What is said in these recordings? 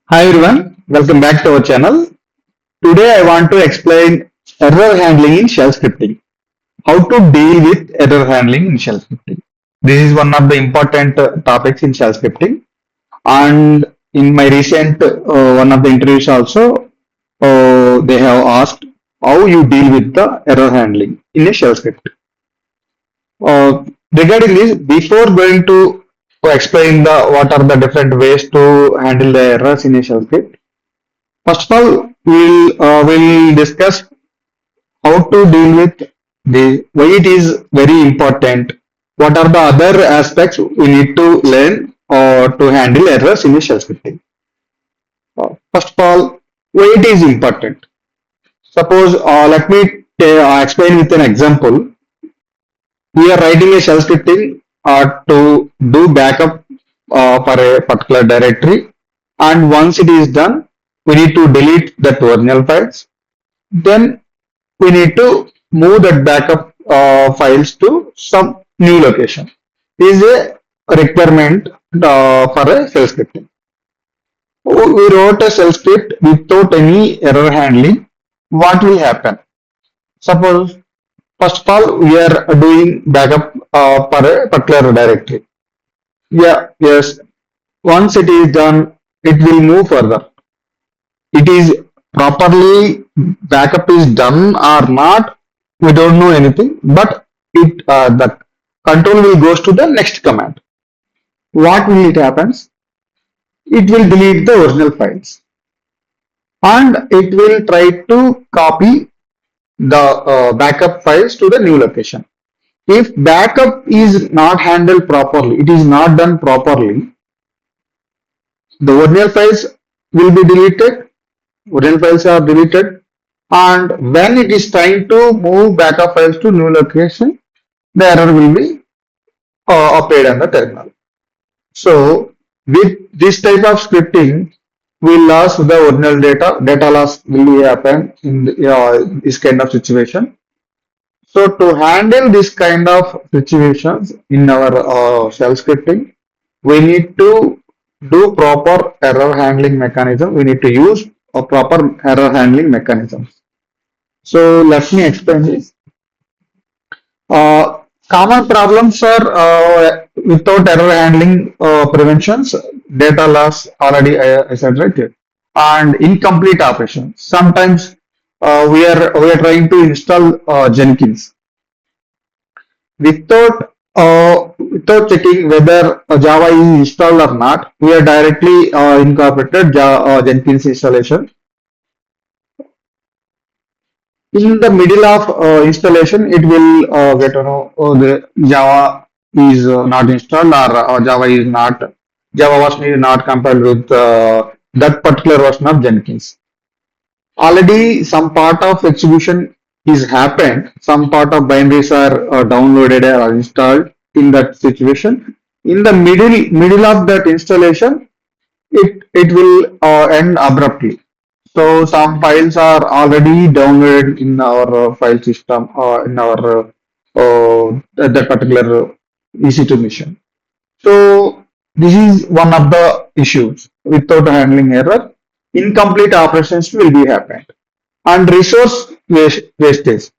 Hi everyone, welcome back to our channel. Today I want to explain error handling in shell scripting. How to deal with error handling in shell scripting. This is one of the important topics in shell scripting. And in my recent one of the interviews also, they have asked how you deal with the error handling in a shell script. Regarding this, before going to explain the what are the different ways to handle the errors in a shell script, first of all, we'll discuss how to deal with the why it is very important. What are the other aspects we need to learn or to handle errors in the shell scripting? First of all, why it is important. Suppose let me explain with an example. We are writing a shell scripting to do backup for a particular directory, and once it is done, we need to delete the original files. Then we need to move that backup files to some new location. This is a requirement for a shell scripting. We wrote a shell script without any error handling. What will happen? Suppose first of all we are doing backup for a particular directory. Yeah, yes. Once it is done, it will move further. It is properly backup is done or not, we don't know anything, but it the control will goes to the next command. What will it happens? It will delete the original files and it will try to copy the backup files to the new location. If backup is not handled properly, it is not done properly, the original files will be deleted. Original files are deleted, and when it is trying to move backup files to new location, the error will be appeared on the terminal. So with this type of scripting, we lost the original data. Data loss will happen in this kind of situation. So to handle this kind of situations in our shell scripting, we need to do proper error handling mechanism. We need to use a proper error handling mechanism. So let me explain this. Common problems are without error handling preventions, data loss already I said right here, and incomplete operations. Sometimes we are trying to install Jenkins without checking whether Java is installed or not. We are directly incorporated Jenkins installation. In the middle of installation, it will get to know the Java is not installed or Java is not Java version is not compiled with that particular version of Jenkins. Already some part of execution is happened. Some part of binaries are downloaded or installed in that situation. In the middle of that installation, it will end abruptly. So some files are already downloaded in our file system in our that particular EC2 machine. So this is one of the issues. Without handling error, incomplete operations will be happened. And resource wastage.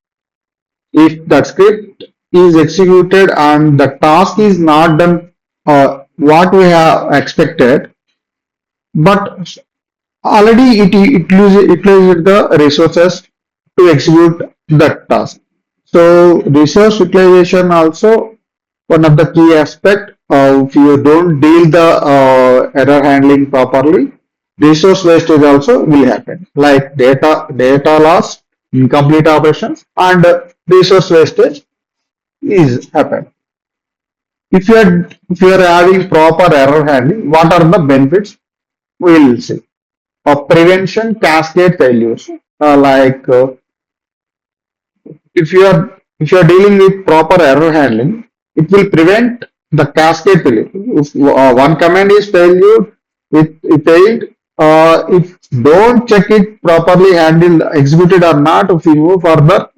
If that script is executed and the task is not done what we have expected, but already it uses the resources to execute that task. So resource utilization also one of the key aspect. If you don't deal the error handling properly, resource wastage also will happen, like data loss, incomplete operations, and resource wastage is happen. If you are having proper error handling, what are the benefits? We will see. Prevention cascade failures. Like if you are dealing with proper error handling, it will prevent the cascade failure. If one command is it failed. If don't check it properly, handled, executed or not, if you move further,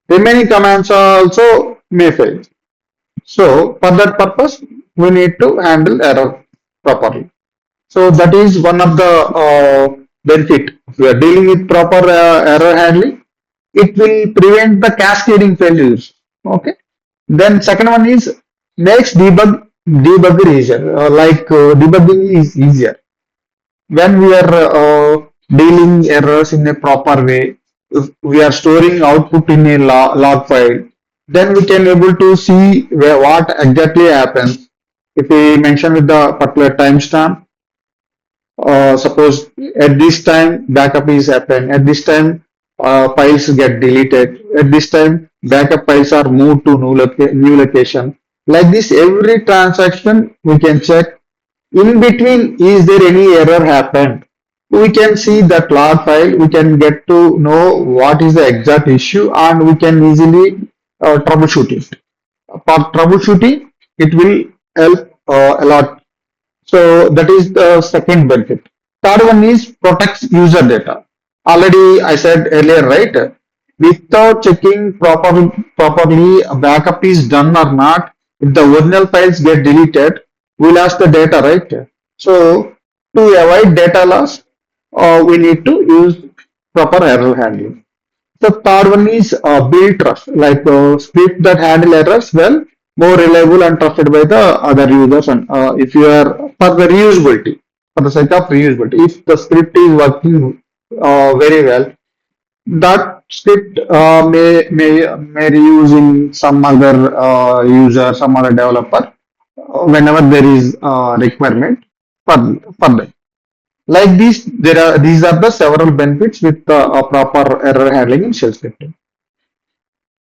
remaining commands also may fail. So for that purpose, we need to handle error properly. So that is one of the benefit. If we are dealing with proper error handling, it will prevent the cascading failures. Okay. Then second one is makes debugger easier. Debugging is easier when we are dealing errors in a proper way. If we are storing output in a log file, then we can able to see what exactly happens. If we mention with the particular timestamp, suppose at this time backup is happened, at this time files get deleted, at this time backup files are moved to new location. Like this, every transaction we can check. In between, is there any error happened? We can see that log file, we can get to know what is the exact issue, and we can easily troubleshoot it. For troubleshooting, it will help a lot. So that is the second benefit. Third one is protects user data. Already I said earlier, right? Without checking properly, a backup is done or not. If the original files get deleted, we lost the data, right? So to avoid data loss, we need to use proper error handling. The third one is build trust, like script that handle errors well, more reliable and trusted by the other users. And if you are for the reusability, for the sake of reusability, if the script is working very well, that script may reuse in some other user, some other developer, whenever there is requirement for them. Like this, these are the several benefits with a proper error handling in shell scripting.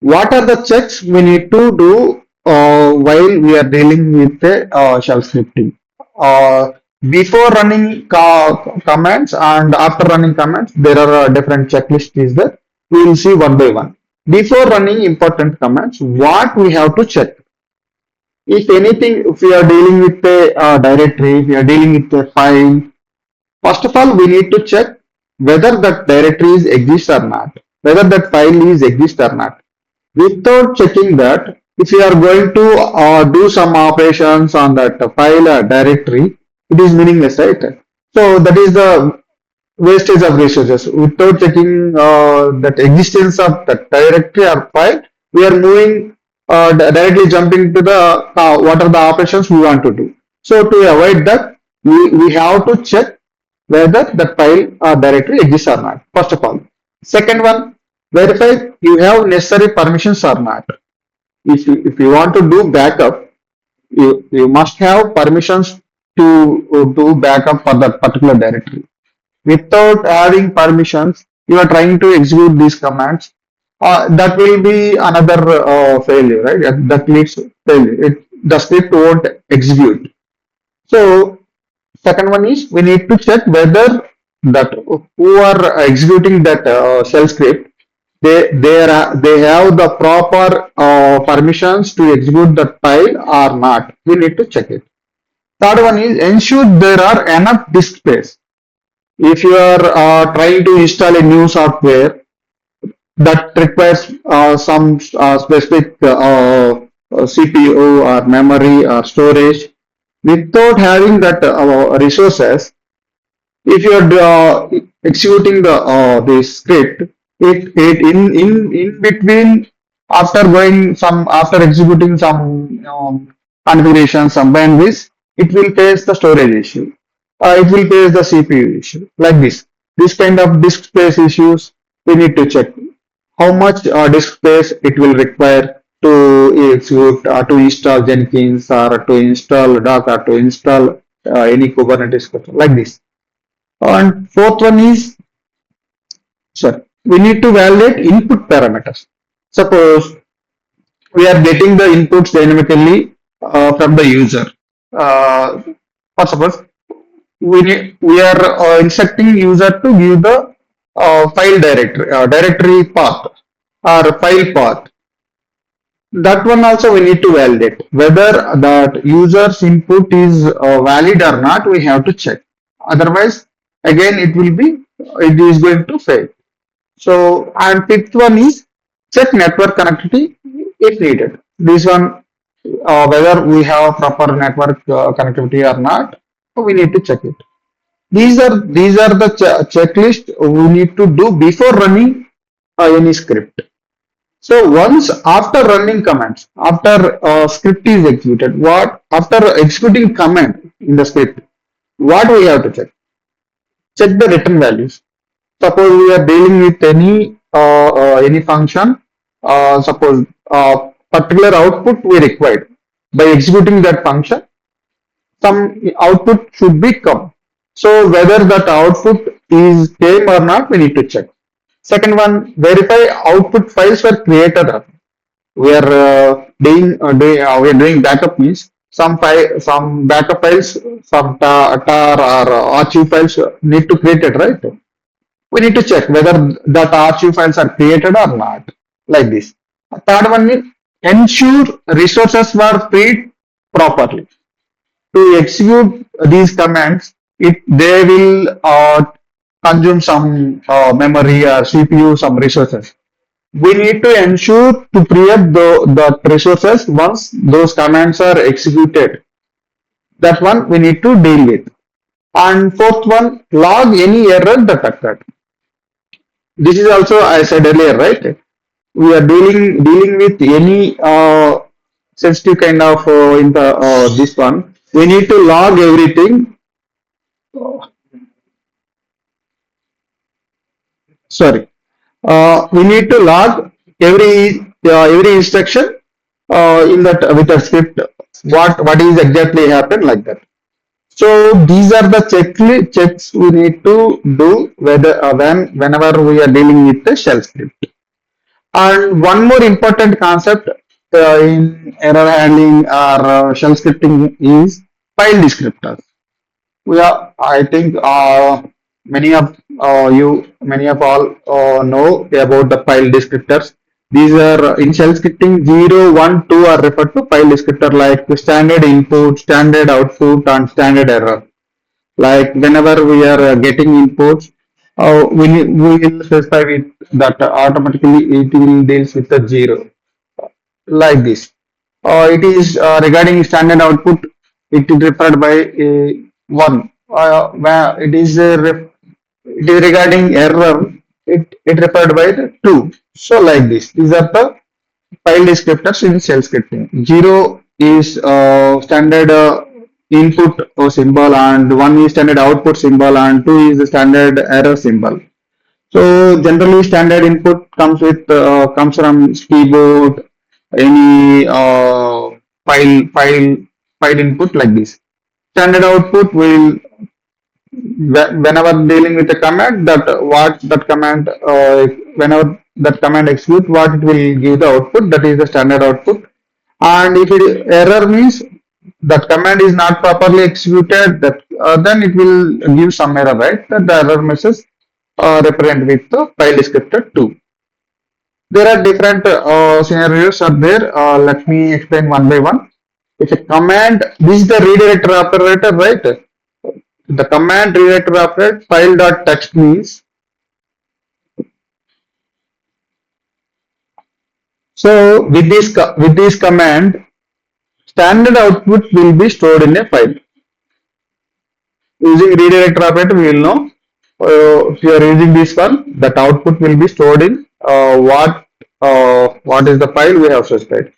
What are the checks we need to do while we are dealing with the shell scripting? Uh, Before running commands and after running commands, there are different checklists is there. We will see one by one. Before running important commands, what we have to check? If anything, if we are dealing with a directory, if we are dealing with a file, first of all, we need to check whether that directory is exist or not, whether that file is exist or not. Without checking that, if you are going to do some operations on that file or directory, it is meaningless, right? So that is the wastage of resources. Without checking that existence of that directory or file, we are moving directly jumping to the what are the operations we want to do. So to avoid that, we have to check whether the file or directory exists or not. First of all, second one, verify you have necessary permissions or not. If you want to do backup, you must have permissions to do backup for that particular directory. Without having permissions, you are trying to execute these commands. That will be another failure, right? That leads to failure. The script won't execute. So second one is we need to check whether that who are executing that shell script, they have the proper permissions to execute that file or not. We need to check it. Third one is ensure there are enough disk space. If you are trying to install a new software that requires some specific CPU or memory or storage, without having that resources, if you are executing the script, it in between after executing some configuration, some bandwidth, it will face the storage issue. It will face the CPU issue. Like this kind of disk space issues we need to check how much disk space it will require to execute, to install Jenkins or to install Docker, to install any Kubernetes cluster, like this. And fourth one is, sir, we need to validate input parameters. Suppose we are getting the inputs dynamically from the user. Uh, for suppose we are instructing user to give the file directory path or file path. That one also we need to validate whether that user's input is valid or not. We have to check. Otherwise, again, it is going to fail. So, and fifth one is check network connectivity if needed. This one, whether we have proper network connectivity or not, we need to check it. These are the checklist we need to do before running any script. So once after running commands, after script is executed, what after executing command in the script, what we have to check? Check the return values. Suppose we are dealing with any function, suppose particular output we required. By executing that function, some output should be come. So whether that output is same or not, we need to check. Second one, verify output files were created. We are we are doing backup means some backup files, some tar or archive files need to create it, right? We need to check whether that archive files are created or not, like this. Third one is ensure resources were freed properly. To execute these commands, they will consume some memory or CPU, some resources. We need to ensure to free up the resources once those commands are executed. That one we need to deal with. And fourth one, log any error that occurred. This is also I said earlier, right? We are dealing with any sensitive kind of in the this one. We need to log everything. Sorry, we need to log every instruction in that with a script. What is exactly happened like that. So these are the checks we need to do whether whenever we are dealing with the shell script. And one more important concept in error handling or shell scripting is file descriptors. I think many of all know about the file descriptors. These are in shell scripting 0, 1, 2 are referred to file descriptor like standard input, standard output, and standard error. Like whenever we are getting inputs, we will specify with that automatically it will deals with the 0 like this. It is regarding standard output. It is referred by one. Where it is regarding error. It referred by the two. So like this. These are the file descriptors in shell scripting. Zero is standard input or symbol, and one is standard output symbol, and two is the standard error symbol. So generally, standard input comes from keyboard, any file file input like this. Standard output will whenever dealing with a command that what that command whenever that command execute what it will give the output, that is the standard output. And if it error means that command is not properly executed, that then it will give some error, right? That the error message represent with the file descriptor 2. There are different scenarios are there. Let me explain one by one. If a command, this is the redirector operator, right? The command redirector operator file.text means, so with this command, standard output will be stored in a file. Using redirector operator, we will know if you are using this one, that output will be stored in what is the file we have specified.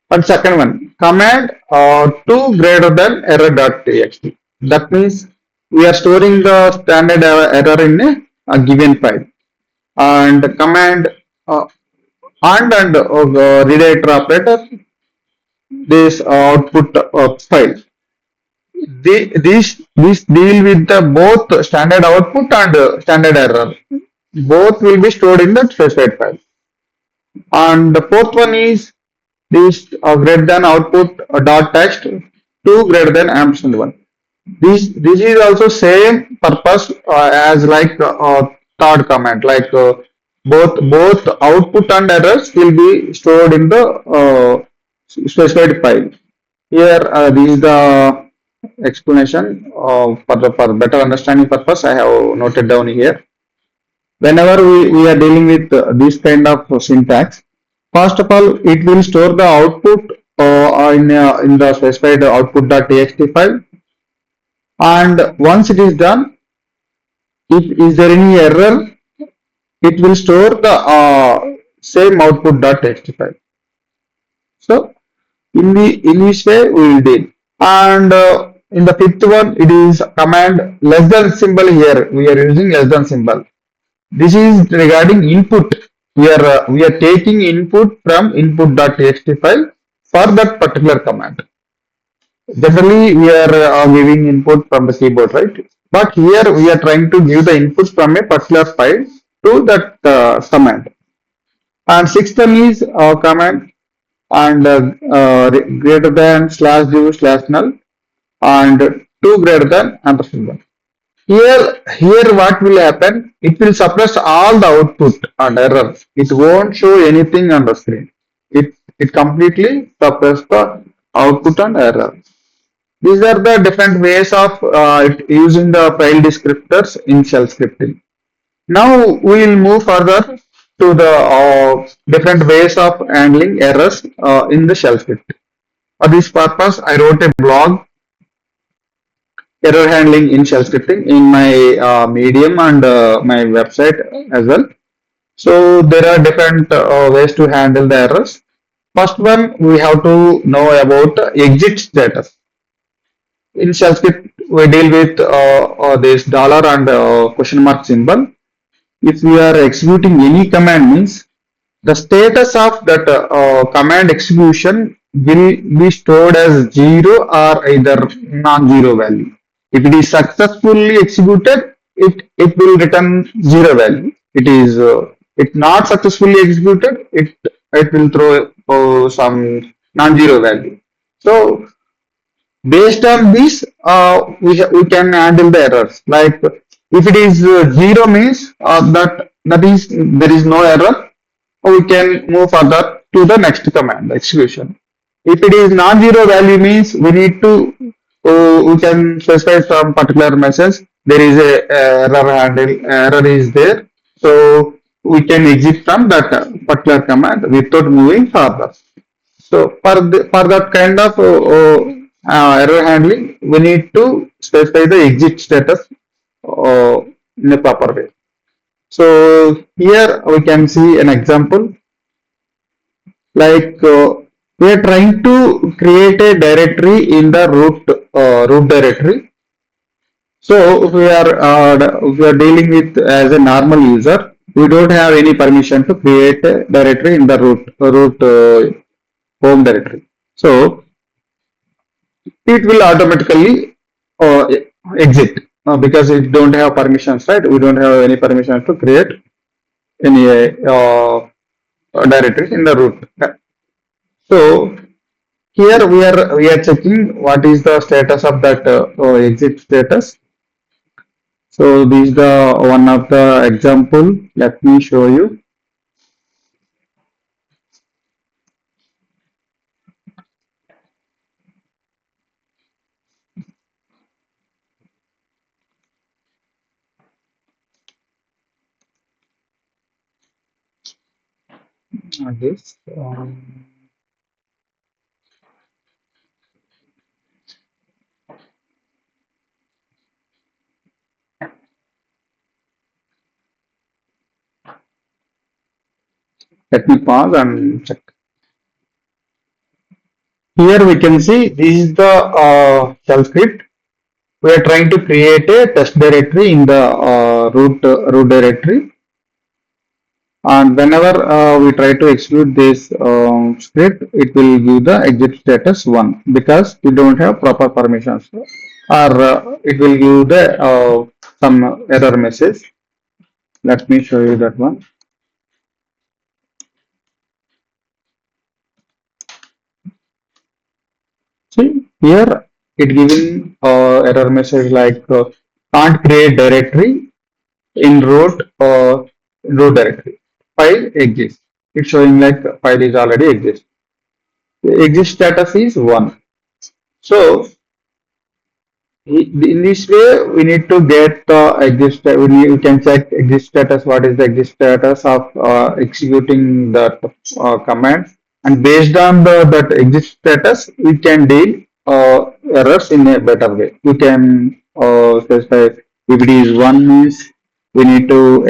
And second one, command 2 greater than error.txt. That means we are storing the standard error in a given file. And command and redirector operator, this output file. These deal with the both standard output and standard error. Both will be stored in the specified file. And the fourth one is this greater than output dot text 2 greater than ampersand 1. This is also same purpose as like third command, like both output and errors will be stored in the specified file. Here this is the explanation for better understanding purpose I have noted down here. Whenever we are dealing with this kind of syntax, first of all, it will store the output in the specified output.txt file. And once it is done, if is there any error, it will store the same output.txt file. So in this way we will deal. And in the fifth one, it is command less than symbol. Here we are using less than symbol. This is regarding input. We are taking input from input.txt file for that particular command. Generally, we are giving input from the keyboard, right? But here we are trying to give the input from a particular file to that command. And sixth one is command and greater than slash do slash null and two greater than ampersand one. Here what will happen? It will suppress all the output and errors. It won't show anything on the screen. It completely suppress the output and error. These are the different ways of using the file descriptors in shell scripting. Now we will move further to the different ways of handling errors in the shell script. For this purpose, I wrote a blog, error handling in shell scripting, in my Medium and my website as well. So there are different ways to handle the errors. First one, we have to know about exit status. In shell script, we deal with this dollar and question mark symbol. If we are executing any command, means the status of that command execution will be stored as 0 or either non-zero value. If it is successfully executed, it will return 0 value. It not successfully executed, it will throw some non-zero value. So based on this, we can handle the errors. Like if it is 0 means that is there is no error, we can move further to the next command execution. If it is non-zero value means we need to we can specify some particular message. There is a error handle error is there, so we can exit from that particular command without moving further. So for that kind of error handling, we need to specify the exit status in a proper way. So here we can see an example like we are trying to create a directory in the root directory. So if we are dealing with as a normal user, we don't have any permission to create a directory in the root home directory. So it will automatically exit because it don't have permissions, right? We don't have any permissions to create any directory in the root. So here we are checking what is the status of that exit status. So this is the one of the example. Let me show you. This. Let me pause and check. Here we can see this is the shell script. We are trying to create a test directory in the root directory, and whenever we try to execute this script, it will give the exit status 1 because we don't have proper permissions, or it will give the some error message. Let me show you that one. See here it giving error message like can't create directory in root directory. File exists. It's showing like file is already exist. The exit status is 1. So in this way we need to get the exist. We can check exit status. What is the exit status of executing that command? And based on that exit status, we can deal errors in a better way. You can specify if it is one means we need to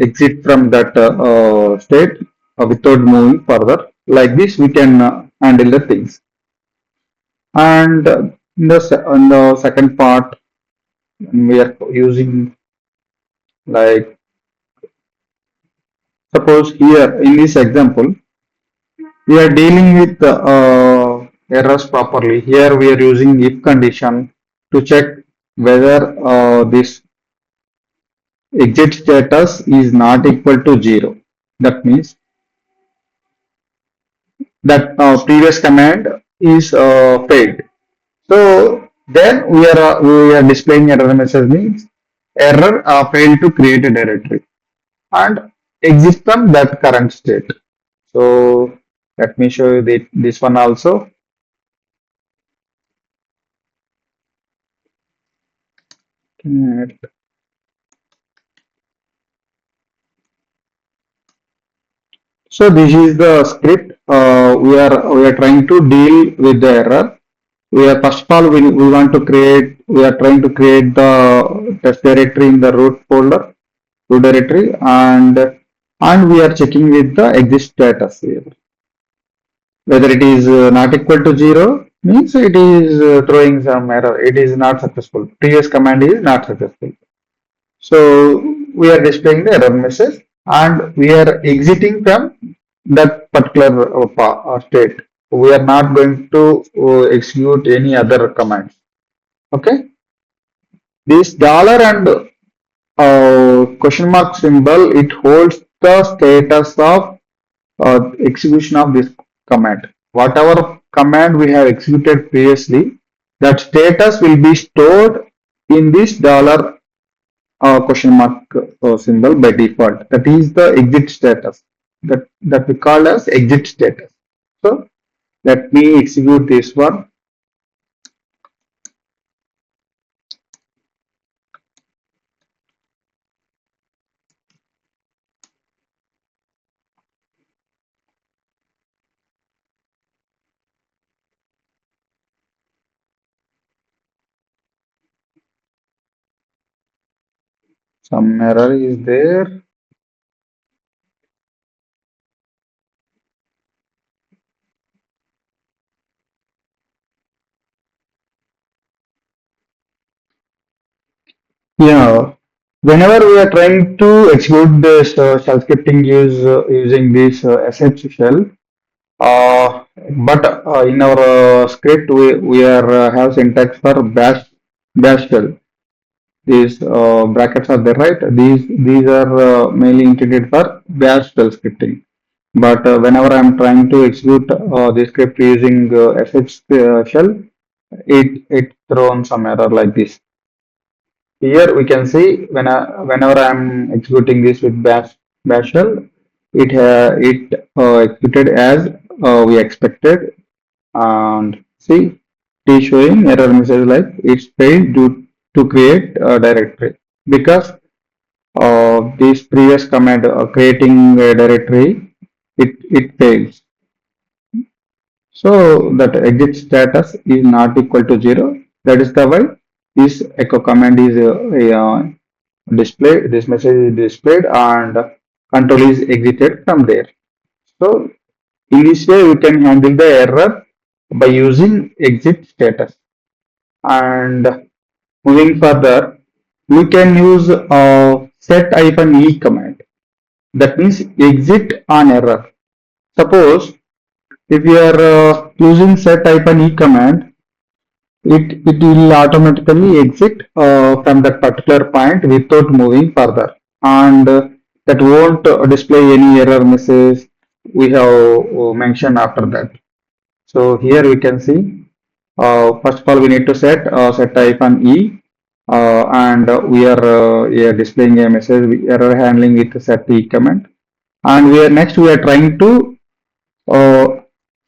exit from that state without moving further. Like this, we can handle the things. And in the second part, we are using like suppose here in this example, we are dealing with errors properly. Here we are using if condition to check whether this exit status is not equal to 0. That means that previous command is failed. So then we are displaying error message means error failed to create a directory and exit from that current state. So let me show you this one also. So this is the script. We are trying to deal with the error. We are first of all we want to create. We are trying to create the test directory in the root folder, root directory, and we are checking with the exit status here. Whether it is not equal to 0 means it is throwing some error. It is not successful. Previous command is not successful. So we are displaying the error message and we are exiting from that particular state. We are not going to execute any other commands. Okay. This dollar and question mark symbol, it holds the status of execution of this command. Whatever command we have executed previously, that status will be stored in this dollar question mark symbol by default. That is the exit status that we call as exit status. So let me execute this one. Some error is there. Yeah. Whenever we are trying to execute this shell scripting using this sh shell, but in our script we are have syntax for bash shell. These brackets are there, right? These are mainly intended for bash shell scripting. But whenever I'm trying to execute the script using sh shell, it throws some error like this. Here we can see whenever I'm executing this with bash shell, it executed as we expected, and see it is showing error message like it's failed to create a directory because this previous command creating a directory it fails. So that exit status is not equal to 0. That is the why this echo command is displayed. This message is displayed and control is exited from there. So in this way we can handle the error by using exit status. And moving further, we can use set -e command. That means exit on error. Suppose if you are using set -e command, it will automatically exit from that particular point without moving further, and that won't display any error message we have mentioned after that. So here we can see first of all we need to set -e and we are yeah, displaying a message error handling with set e command, and we are next we are trying to uh,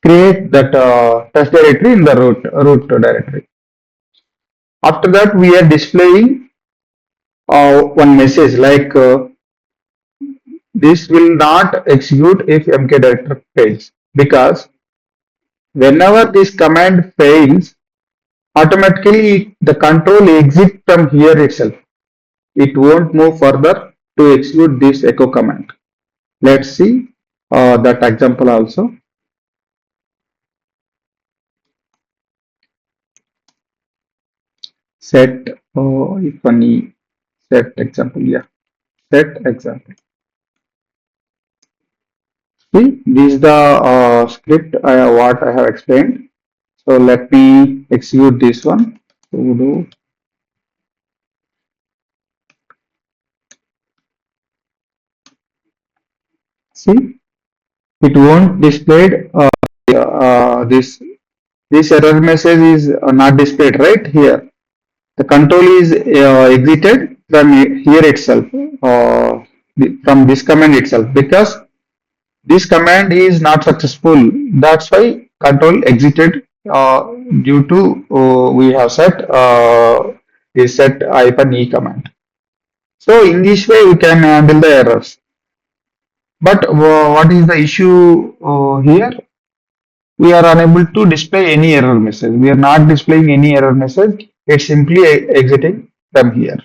create that test directory in the root directory. After that, we are displaying one message like this will not execute if mk director fails, because whenever this command fails, automatically the control exit from here itself. It won't move further to execute this echo command. Let's see that example also. Set if any set example, yeah, set example. See, this is the script what I have explained. So let me execute this one. Sudo. See, it won't display this error message is not displayed right here. The control is exited from here itself, from this command itself, because this command is not successful. That's why control exited due to we have set this set hyphen e command. So in this way we can handle the errors. But what is the issue here? We are unable to display any error message. We are not displaying any error message. It's simply exiting from here.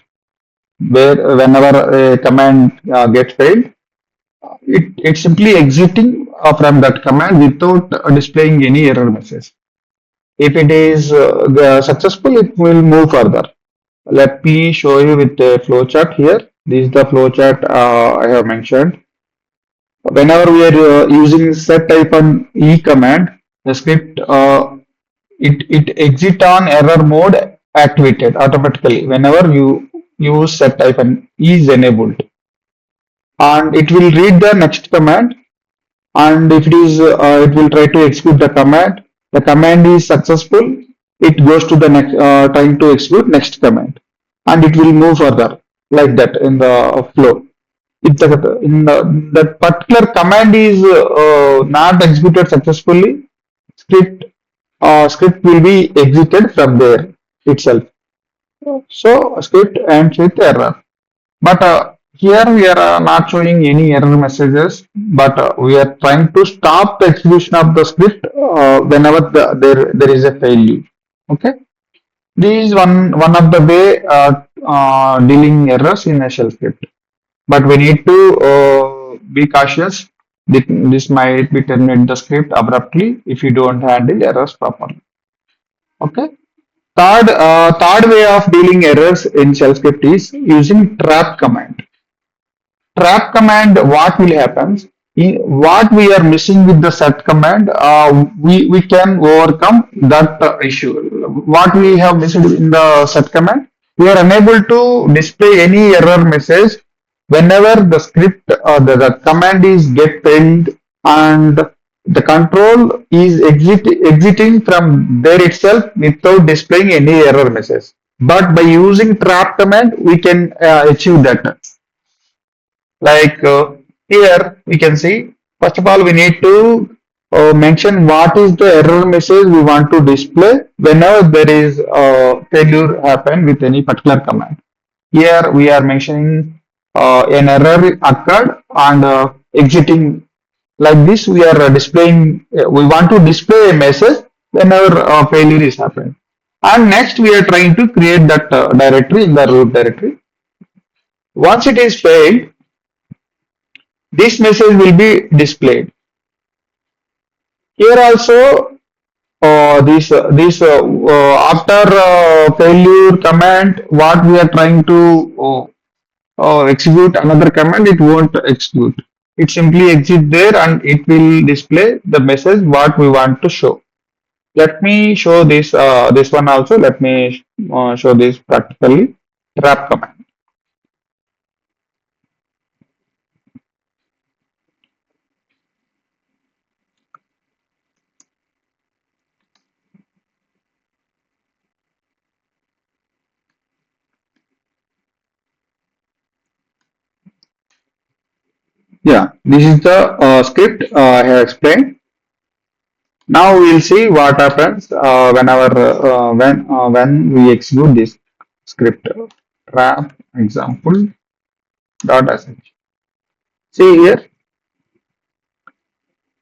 Where whenever a command gets failed, it's simply exiting from that command without displaying any error message. If it is successful, it will move further. Let me show you with the flowchart here. This is the flowchart I have mentioned. Whenever we are using set hyphen e command, the script it exit on error mode activated automatically whenever you use set hyphen e is enabled, and it will read the next command, and if it is it will try to execute the command is successful, it goes to the next trying to execute next command, and it will move further like that in the flow. If that particular command is not executed successfully, script will be exited from there itself. So script ends with error. But here we are not showing any error messages, but we are trying to stop the execution of the script whenever there is a failure. Okay, this is one of the way dealing errors in a shell script. But we need to be cautious. This might be terminate the script abruptly if you don't handle errors properly. Okay. Third way of dealing errors in shell script is using trap command. Trap command, what will happen? What we are missing with the set command, we can overcome that issue. What we have missed in the set command, we are unable to display any error message whenever the script the command is get failed, and the control is exiting from there itself without displaying any error message. But by using trap command, we can achieve that. Like here we can see, first of all, we need to mention what is the error message we want to display whenever there is failure happen with any particular command. Here we are mentioning an error occurred and exiting like this. We are displaying, we want to display a message whenever failure is happening. And next we are trying to create that directory in the root directory. Once it is failed, this message will be displayed. Here also, after failure command, what we are trying to execute another command, it won't execute. It simply exit there and it will display the message what we want to show. Let me show this one also. Let me show this practically. Trap command. Yeah, this is the script I have explained. Now we'll see what happens when we execute this script. Trap example dot sh. See here,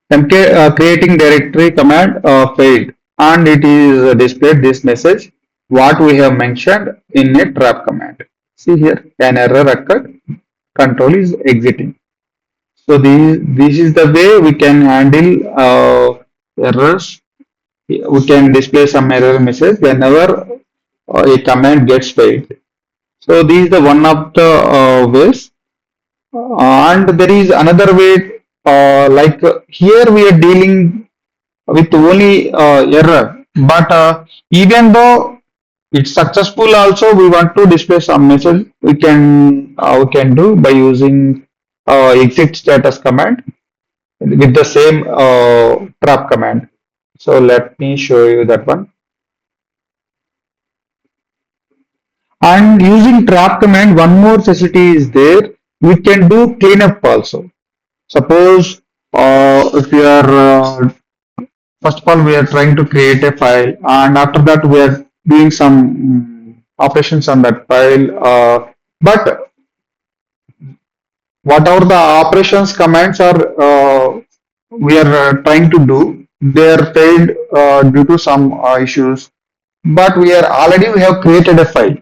creating directory command failed, and it is displayed this message what we have mentioned in a trap command. See here, an error occurred, control is exiting. So this is the way we can handle errors. We can display some error message whenever a command gets failed. So this is the one of the ways. And there is another way, here we are dealing with only error. But even though it's successful, also we want to display some message. We can do by using exit status command with the same trap command. So let me show you that one. And using trap command, one more facility is there. We can do cleanup also. Suppose if you are first of all we are trying to create a file, and after that we are doing some operations on that file. But whatever the operations commands are we are trying to do, they are failed due to some issues. But we have created a file.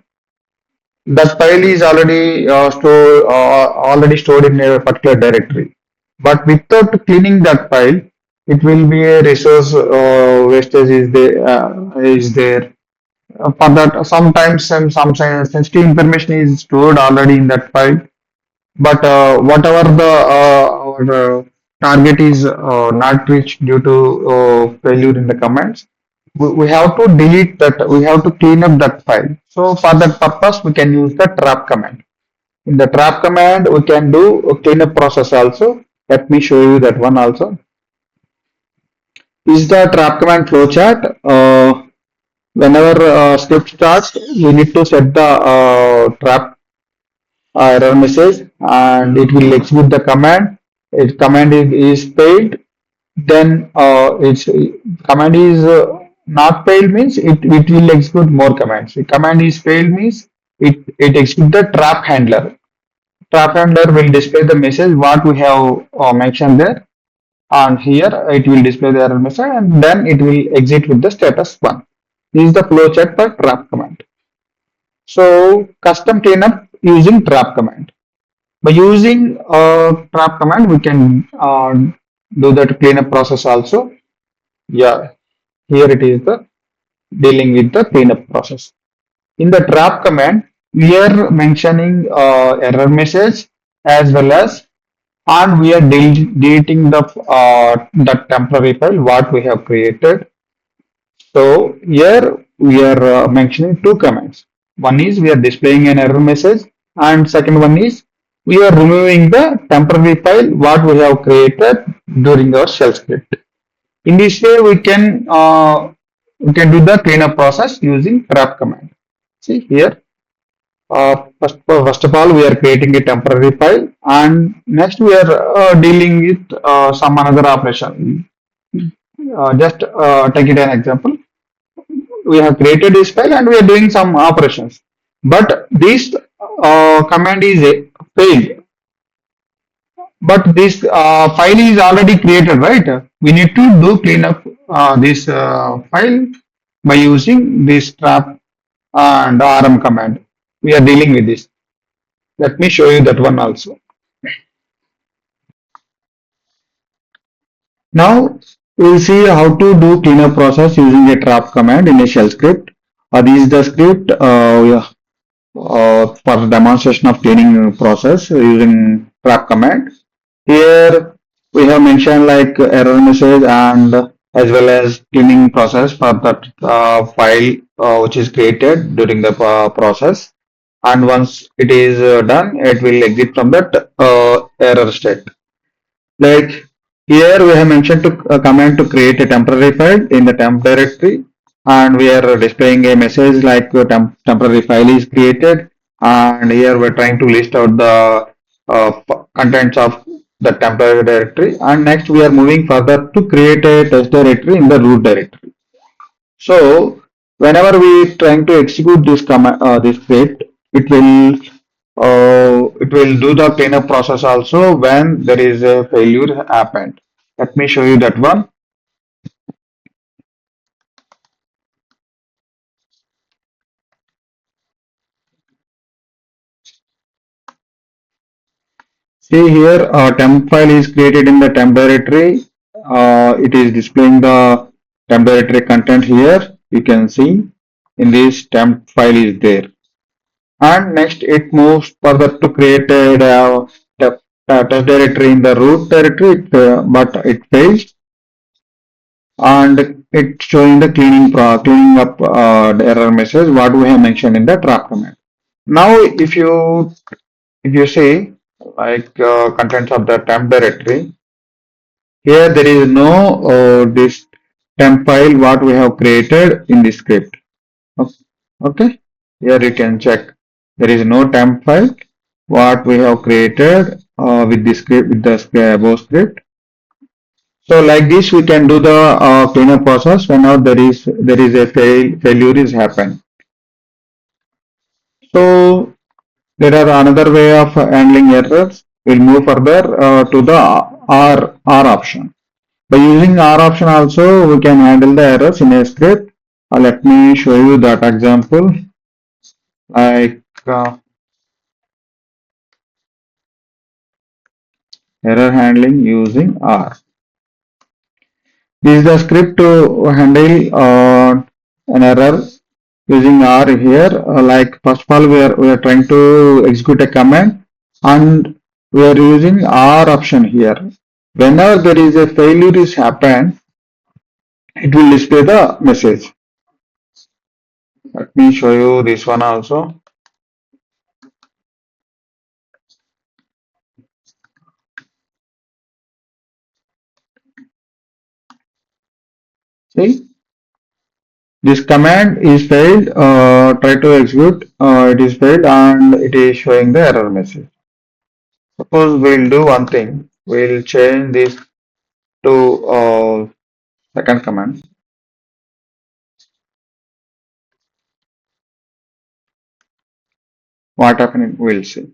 That file is already stored in a particular directory. But without cleaning that file, it will be a resource wastage is there. For that, sometimes some sensitive information is stored already in that file. But whatever the our target is not reached due to failure in the commands, we have to delete that. We have to clean up that file. So for that purpose, we can use the trap command. In the trap command, we can do a cleanup process also. Let me show you that one also. Is the trap command flowchart. Whenever script starts, we need to set the trap error message, and it will execute the command. If command is failed, then its command is not failed means it will execute more commands. If command is failed means it executes the trap handler. Trap handler will display the message what we have mentioned there, and here it will display the error message, and then it will exit with the status 1. This is the flowchart for trap command. So custom cleanup using trap command. By using trap command, we can do that cleanup process also. Yeah, here it is the dealing with the cleanup process. In the trap command, we are mentioning error message as well as, and we are deleting the temporary file what we have created. So here we are mentioning two commands. One is we are displaying an error message, and second one is we are removing the temporary file what we have created during our shell script. In this way, we can do the cleanup process using trap command. See here, first of all, we are creating a temporary file, and next we are dealing with some another operation. Just take it an example. We have created this file and we are doing some operations. But this command is failed. But this file is already created, right? We need to do cleanup this file by using this trap and rm command. We are dealing with this. Let me show you that one also. Now we'll see how to do cleanup process using a trap command in a shell script. This is the script for demonstration of cleaning process using trap command. Here we have mentioned like error message and as well as cleaning process for that file which is created during the process. And once it is done, it will exit from that error state. Like here we have mentioned to a command to create a temporary file in the temp directory, and we are displaying a message like the temporary file is created, and here we're trying to list out the contents of the temporary directory, and next we are moving further to create a test directory in the root directory. So whenever we trying to execute this command, this script, it will do the cleanup process also when there is a failure happened. Let me show you that one. See here, a temp file is created in the temp directory. It is displaying the temp directory content here. You can see in this temp file is there. And next it moves further to create a test directory in the root directory, but it fails and it's showing the cleaning up the error message what we have mentioned in the trap command. Now if you see like contents of the temp directory, here there is no this temp file what we have created in the script. Okay, here you can check there is no temp file what we have created with the script with the above script. So like this we can do the cleanup process whenever there is a failure is happen. So there are another way of handling errors. We'll move further to the R option. By using R option also we can handle the errors in a script. Let me show you that example like error handling using R. This is the script to handle an error using R here. Like first of all, we are trying to execute a command, and we are using R option here. Whenever there is a failure is happened, it will display the message. Let me show you this one also. See, this command is failed. Try to execute. It is failed, and it is showing the error message. Suppose we'll do one thing. We'll change this to second command. What happened? We'll see.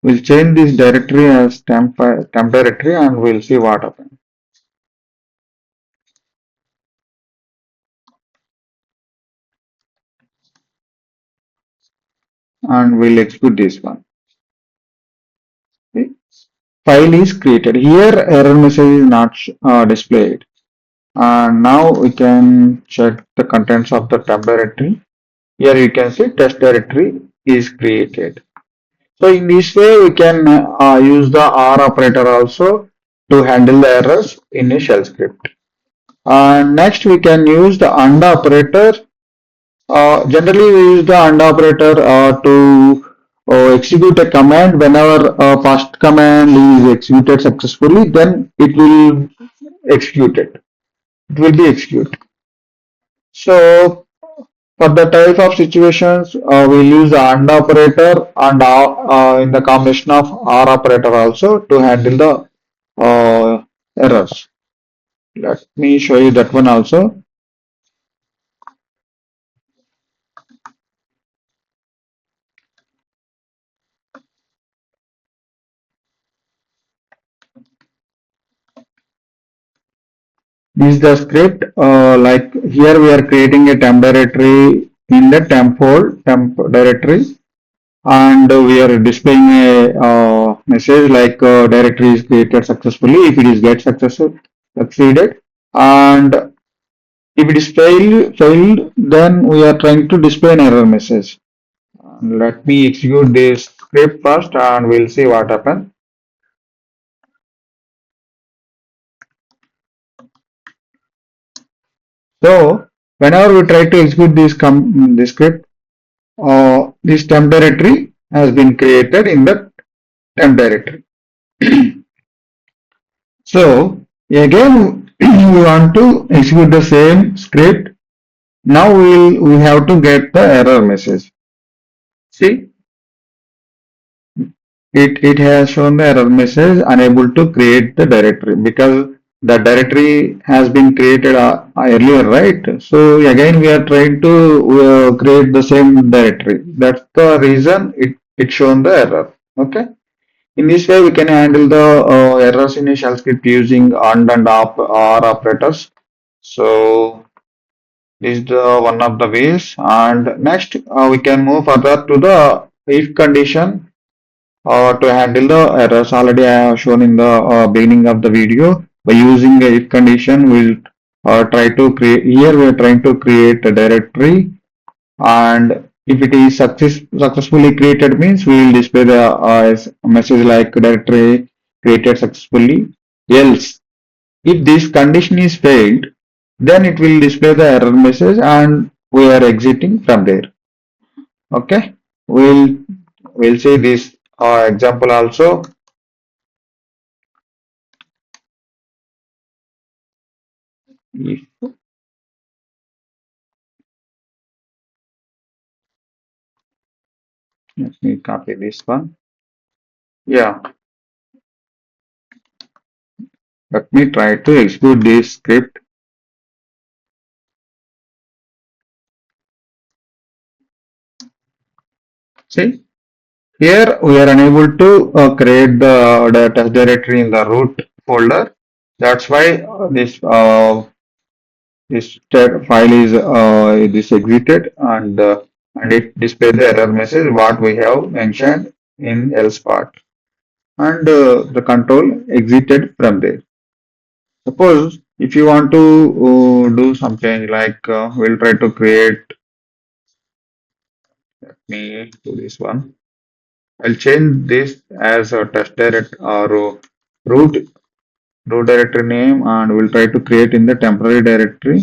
We'll change this directory as temp directory and we'll see what happens. And we'll execute this one. Okay. File is created. Here error message is not displayed. And now we can check the contents of the temp directory. Here you can see test directory is created. So in this way we can use the R operator also to handle the errors in a shell script. Next we can use the AND operator. Generally, we use the AND operator to execute a command. Whenever first command is executed successfully, then it will execute it. It will be executed. So, for the type of situations, we'll use the AND operator and in the combination of R operator also to handle the errors. Let me show you that one also. This is the script. Like here we are creating a temp directory in the temp directory, and we are displaying a message like directory is created successfully if it is succeeded, and if it is failed, then we are trying to display an error message. Let me execute this script first, and we'll see what happens. So whenever we try to execute this script, this temp directory has been created in the temp directory. So again we want to execute the same script. Now we have to get the error message. See, it has shown the error message unable to create the directory because the directory has been created earlier, right? So again we are trying to create the same directory. That's the reason it shown the error. Okay. In this way, we can handle the errors in a shell script using AND and OR operators. So This is the one of the ways. And next, we can move further to the if condition to handle the errors. Already I have shown in the beginning of the video. By using a if condition, we'll try to create. Here we are trying to create a directory, and if it is successfully created, means we will display the message like directory created successfully. Else, if this condition is failed, then it will display the error message and we are exiting from there. Okay, we'll see this example also. If, let me copy this one. Yeah, let me try to execute this script. See, here we are unable to create the test directory in the root folder. That's why this file is this exited, and it displays the error message what we have mentioned in else part, and the control exited from there. Suppose if you want to do some change, like we'll try to create, let me do this one. I'll change this as a test direct or root root directory name, and we'll try to create in the temporary directory.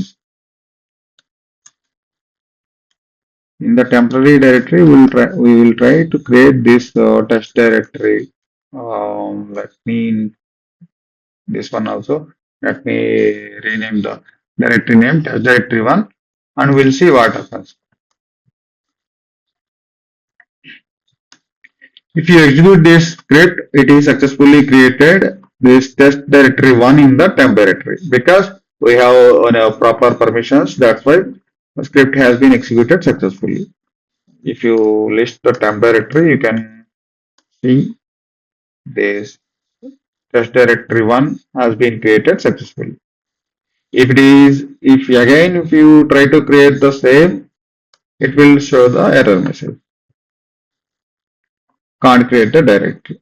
In the temporary directory, we will try to create this test directory. Let me this one also. Let me rename the directory name test directory one, and we'll see what happens. If you execute this script, it is successfully created this test directory one in the temp directory because we have proper permissions. That's why the script has been executed successfully. If you list the temp directory, you can see this test directory one has been created successfully. If you try to create the same, it will show the error message. Can't create the directory.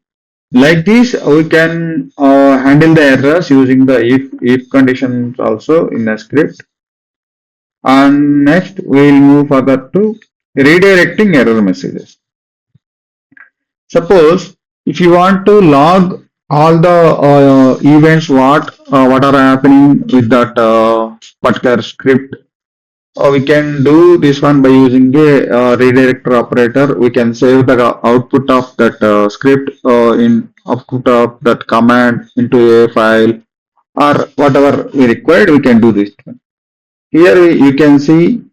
Like this, we can handle the errors using the if conditions also in the script. And next, we will move further to redirecting error messages. Suppose if you want to log all the events what are happening with that particular script, we can do this one by using a redirector operator. We can save the output of that script in output of that command into a file, or whatever we required. We can do this one. Here you can see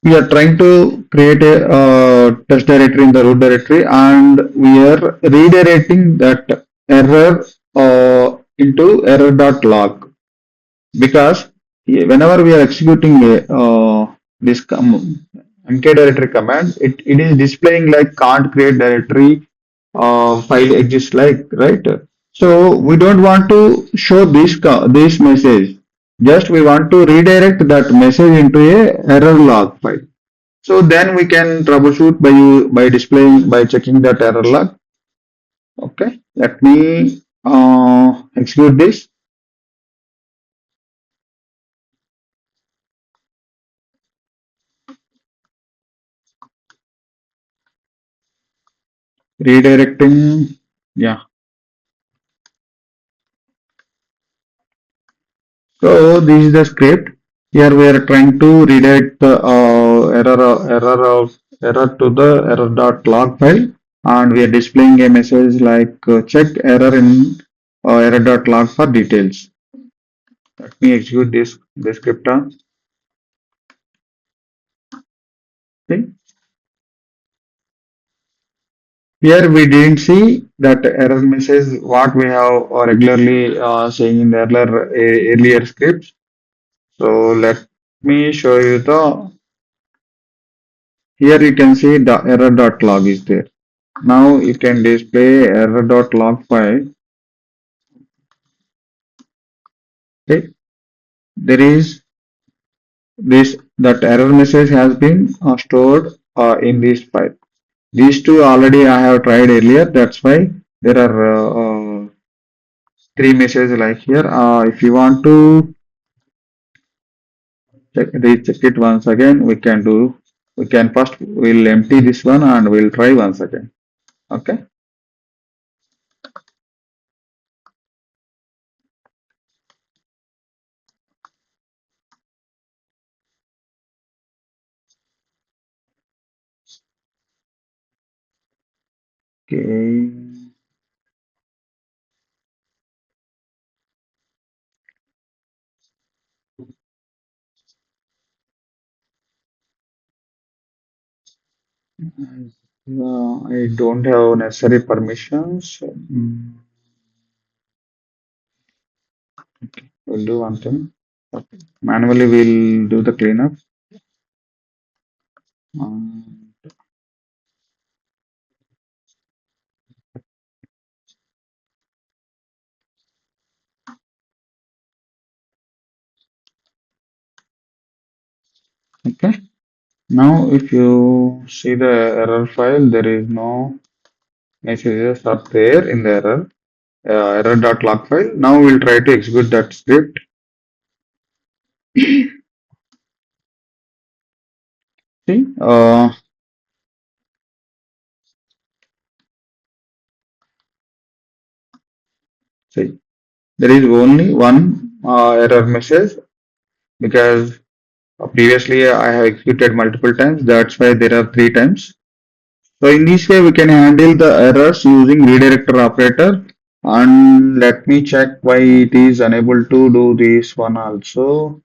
we are trying to create a test directory in the root directory, and we are redirecting that error into error.log, because whenever we are executing this mk directory command, it is displaying like can't create directory file exists, like, right? So we don't want to show this message. Just we want to redirect that message into a error log file. So then we can troubleshoot by displaying by checking that error log. Okay, let me execute this. Redirecting. Yeah. So this is the script. Here we are trying to redirect the error to the error.log file, and we are displaying a message like check error in error.log for details. Let me execute this script. Okay. Here we didn't see that error message what we have regularly saying in the earlier scripts. So let me show you the. Here you can see the error.log is there. Now you can display error.log file. Okay. There is this that error message has been stored in this file. These two already I have tried earlier. That's why there are three messages like here. If you want to recheck it once again, we can do. We can first we'll empty this one and we'll try once again. Okay. Okay. I don't have necessary permissions. We'll do one thing. Okay. Manually, we'll do the cleanup. Um, okay. Now, if you see the error file, there is no messages are there in the error.log file. Now we'll try to execute that script. See, see, there is only one error message because previously I have executed multiple times. That's why there are three times. So in this way, we can handle the errors using redirector operator. And let me check why it is unable to do this one also.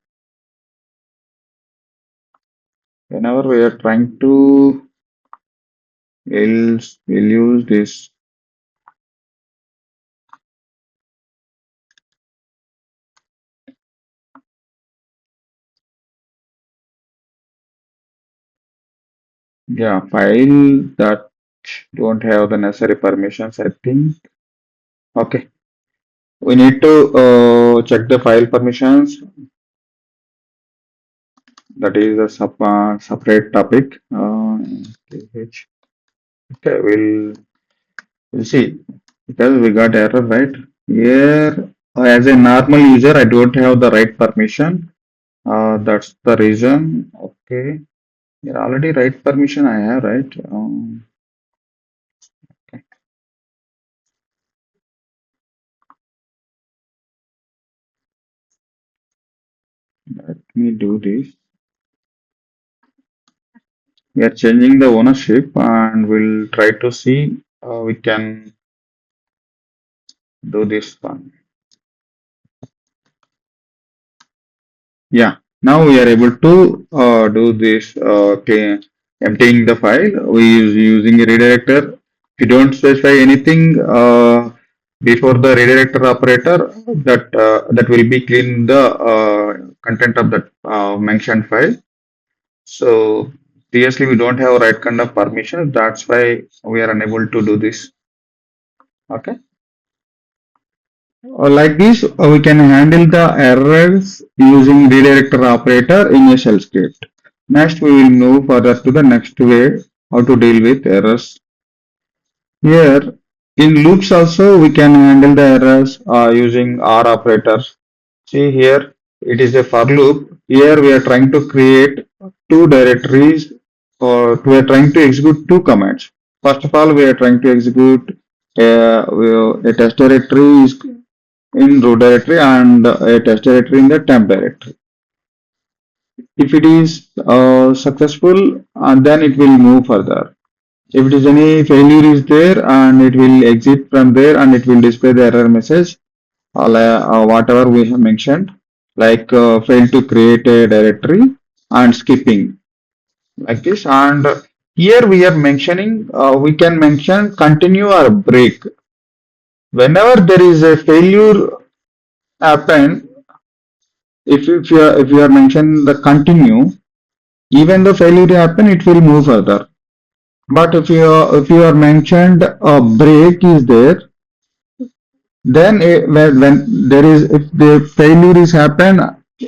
Whenever we are trying to, we'll use this. Yeah, file that don't have the necessary permissions, I think. Okay, we need to check the file permissions. That is a separate topic. Okay, we'll see because we got error right here. As a normal user, I don't have the right permission. That's the reason. Okay, yeah, already right permission I have, right? Let me do this. We are changing the ownership and we'll try to see we can do this one. Yeah, now we are able to do this emptying the file. We use using a redirector. If you don't specify anything before the redirector operator, that will be clean the content of that mentioned file. So seriously, we don't have right kind of permission. That's why we are unable to do this. Okay. Like this, we can handle the errors using redirector operator in a shell script. Next, we will move further to the next way how to deal with errors. Here, in loops also, we can handle the errors using OR operators. See here, it is a for loop. Here we are trying to create two directories or we are trying to execute two commands. First of all, we are trying to execute a test directory is in root directory and a test directory in the temp directory. If it is successful, then it will move further. If it is any failure is there and it will exit from there and it will display the error message whatever we have mentioned like fail to create a directory and skipping like this and here we are mentioning we can mention continue or break whenever there is a failure happen if you are mentioning the continue even the failure happen it will move further but if you are mentioned a break is there then when there is if the failure is happen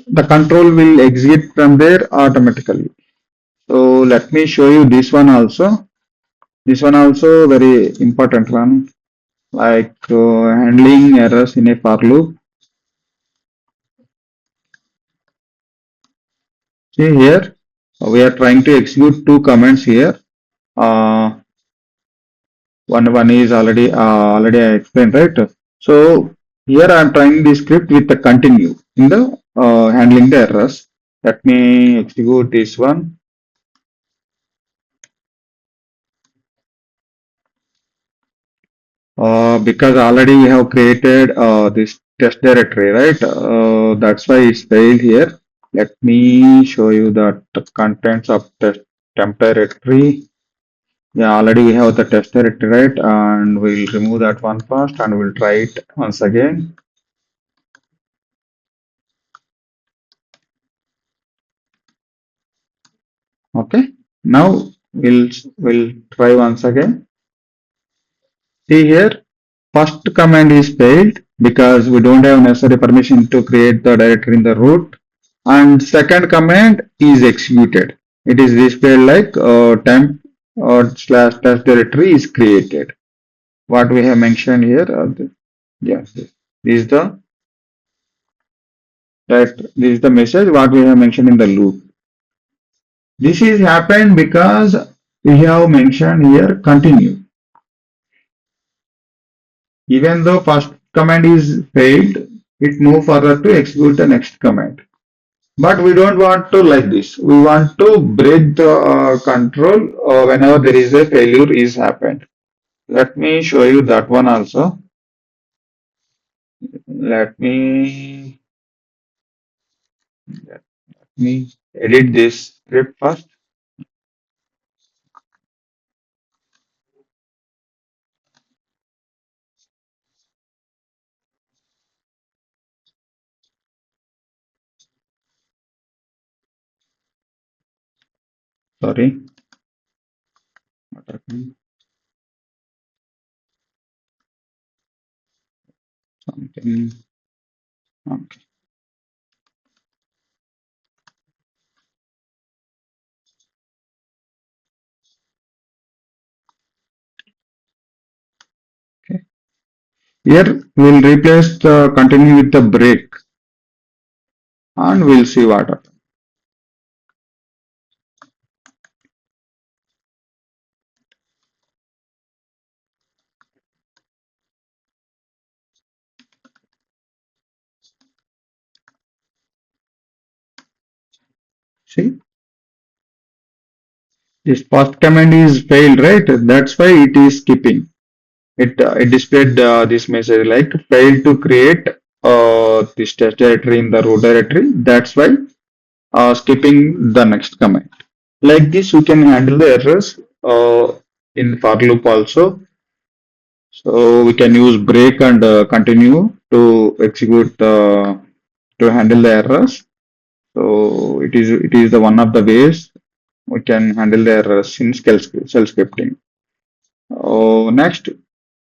the control will exit from there automatically. So let me show you this one also. This one also very important one, like handling errors in a for loop. See here, we are trying to execute two commands here. Uh, one is already I explained, right? So here I am trying the script with the continue in the handling the errors. Let me execute this one. Because already we have created this test directory, right? That's why it's failed here. Let me show you that the contents of test temp directory. Yeah, already we have the test directory, right? And we'll remove that one first and we'll try it once again. Okay. Now we'll try once again. See here, first command is failed because we don't have necessary permission to create the directory in the root. And second command is executed. It is displayed like temp or slash test directory is created. What we have mentioned here, yes, this is the this is the message what we have mentioned in the loop. This is happened because we have mentioned here continue. Even though first command is failed, it move further to execute the next command. But we don't want to like this. We want to break the control whenever there is a failure is happened. Let me show you that one also. Let me edit this script first. Sorry. What happened? Something. Okay. Okay. Here we'll replace the continue with the break and we'll see what happens. See, this first command is failed, right? That's why it is skipping. It displayed this message like failed to create this test directory in the root directory. That's why skipping the next command. Like this, you can handle the errors in for loop also. So we can use break and continue to execute to handle the errors. So it is the one of the ways we can handle the errors in shell scripting. Next,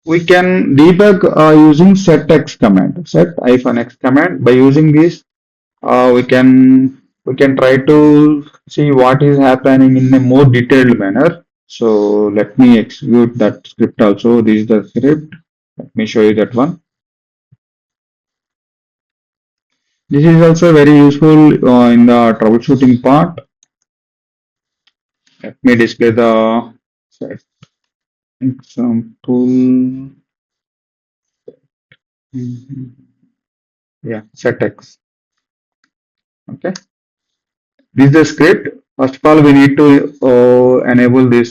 we can debug using setx command. Set -x command. By using this, we can try to see what is happening in a more detailed manner. So let me execute that script also. This is the script. Let me show you that one. This is also very useful in the troubleshooting part. Let me display the set example. Mhm. Yeah, setx. Okay. This is the script. First of all, we need to enable this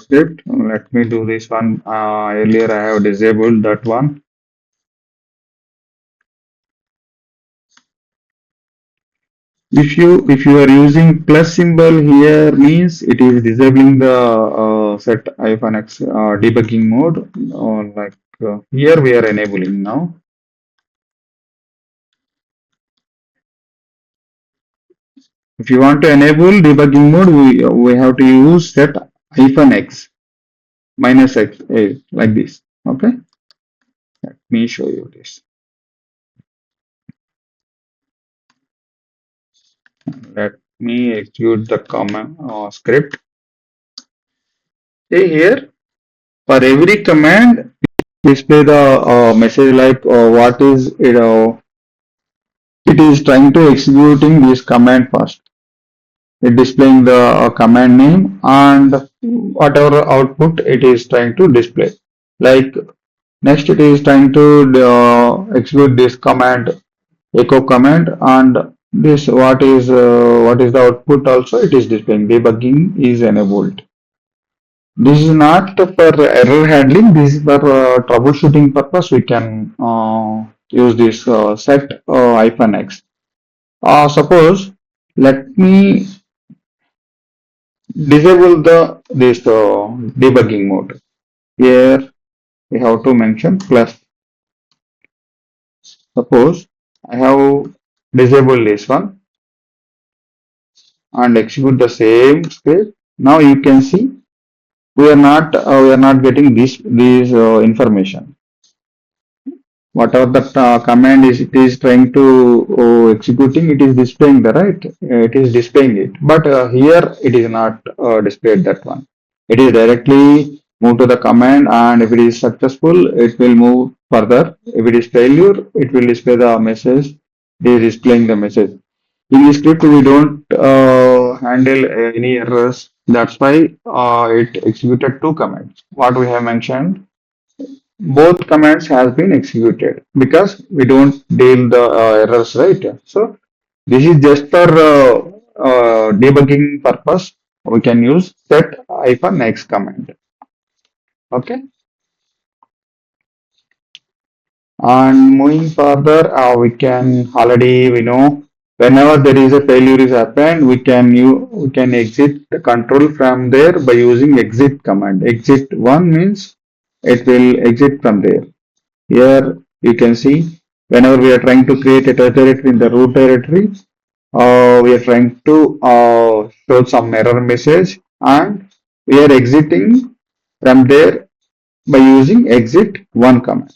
script. Let me do this one. Earlier, I have disabled that one. If you are using plus symbol here means it is disabling the set -x debugging mode. Like here we are enabling now. If you want to enable debugging mode, we have to use set -x -x like this. Okay. Let me show you this. Let me execute the command script. See here, for every command, display the message like what is it is trying to executing this command first. It displaying the command name and whatever output it is trying to display. Like next, it is trying to execute this command, echo command, and this what is the output also it is displaying. Debugging is enabled. This is not for error handling. This is for troubleshooting purpose. We can use this set hyphen x. Suppose let me disable the this debugging mode. Here we have to mention plus. Suppose I have disabled this one and execute the same script. Now you can see we are not getting this information. Whatever the command is it is trying to executing, it is displaying the right, it is displaying it, but here it is not displayed that one. It is directly move to the command, and if it is successful it will move further. If it is failure it will display the message. It is displaying the message. In this script we don't handle any errors. That's why it executed two commands what we have mentioned. Both commands has been executed because we don't deal the errors, right? So this is just for debugging purpose. We can use set hyphen x command. Okay. And moving further, we know whenever there is a failure is happened, we can exit the control from there by using exit command. Exit one means it will exit from there. Here you can see whenever we are trying to create a directory in the root directory, we are trying to show some error message, and we are exiting from there by using exit one command.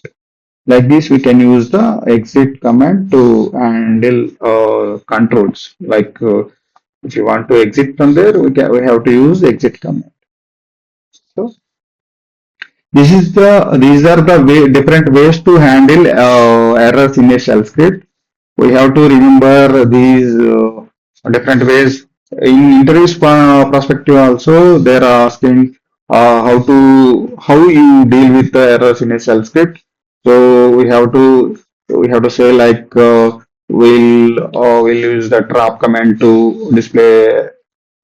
Like this, we can use the exit command to handle controls. Like if you want to exit from there, we have to use exit command. So these are the different ways to handle errors in a shell script. We have to remember these different ways. In interviews perspective also, they are asking how you deal with the errors in a shell script. So we have to say like we'll use the trap command to display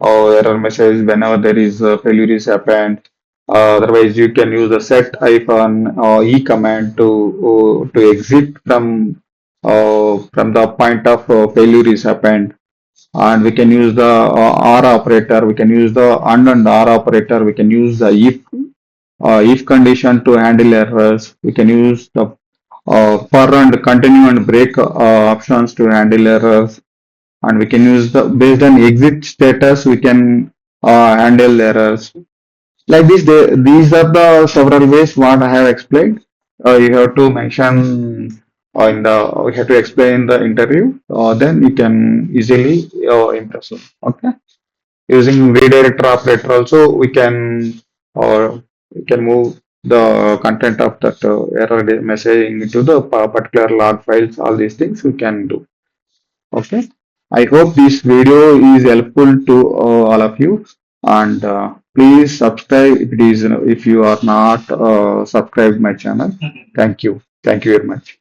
error message whenever there is a failure is happened. Otherwise, you can use the set hyphen e command to exit from the point of failure is happened. And we can use the or operator. We can use the and or operator. We can use the if condition to handle errors. We can use the for and continue and break options to handle errors, and we can use the based on exit status we can handle errors. Like this, these are the several ways what I have explained. You have to mention in the we have to explain the interview. Then you can easily impress them. Okay, using redirector operator also we can move the content of that error message into the particular log files. All these things we can do. Okay. I hope this video is helpful to all of you, and please subscribe if it is if you are not subscribed my channel. Thank you. Thank you very much.